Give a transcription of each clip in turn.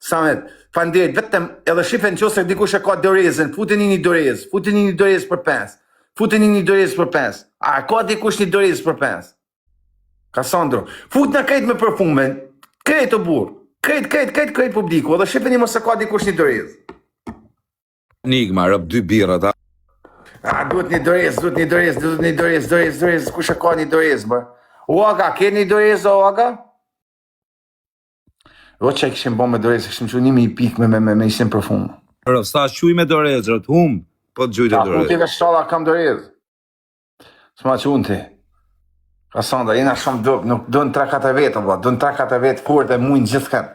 Samet, fanderit, vetëm edhe shifen qose dikush e ka dorezën, futeni një dorez për 5. Futeni një dorez për 5. A ka dikush një dorez për 5? Kasandro, fut në krejt me përfume, krejt të burë, krejt publiku, edhe shifeni mos e ka dikush një dorez. Enigma, rëp 2 birra, ta. Duhet një dorez, kush e ka një dorez, bë? Uaga, ke një dorez, Uaga? O që e këshim bo me dorez, këshim që nimi i pik me isim përfume. Rëp, sa shuj me dorez, rët, hum, po të gjujt e dorez. Unë t'i dhe shtalla kam dorez. S'ma që unë ti. Kasandra, jena shumë dëp, nuk dënë 3-4 vetë, dënë 3-4 vetë fort e mujnë gjithë kanë.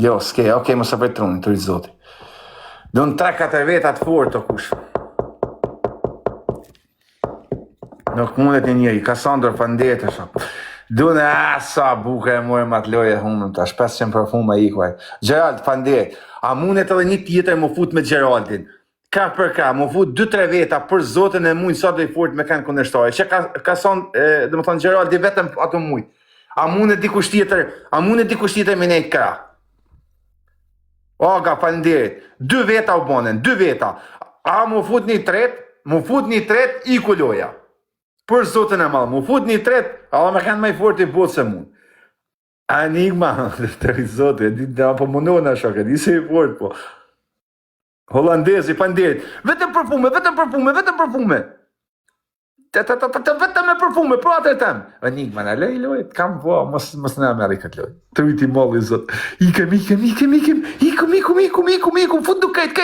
Jo, s'ke, okej, mos e përtruni, të rritë zoti. Dënë 3-4 vetë atë fort të kush. Nuk mundet një njëri, Kasandra, fanderit e shumë. Dënë, sa buke e mojë matë loje humëm, ta 500 përfume i kuaj. Gjerald, fanderit, a mundet edhe një tjetër më fut me Gjeraldin? Ka për ka, më fut 2-3 veta për zotën e mujnë sa do i fort me kanë kundërshtare. Që ka son, dhe më thonë Gjeraldi vetëm ato mujnë. A mundet dikush tjetër me nejtë kra? Aga, fanderit, 2 veta u bonen, 2 veta. A më fut një tret, i kuloja. Për zotën e malë, më fut një tret, ala me kanë maj fort i botë se mund. Enigma, të rizotë, apo mundohën a shoke, disi i fort, po. Holandezi, fanderit, vetëm përfume. Vetëm me përfume, pro atë e tem. Enigma, në loj, kam po, mos në Amerikët loj. Të viti molli, zot. Ikem, fut du kajt,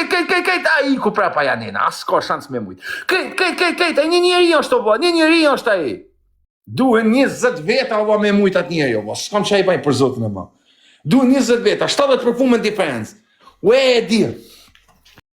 a iku prapa janina, as ka shans me mujt. Kajt, a një njeri është a i. Duhen 20 veta ova me mujt atë njeri, ova, s'kam që a i baj për zotën e ma. Duhen 20 veta, 70 përfume në diferencë. Ue e dirë.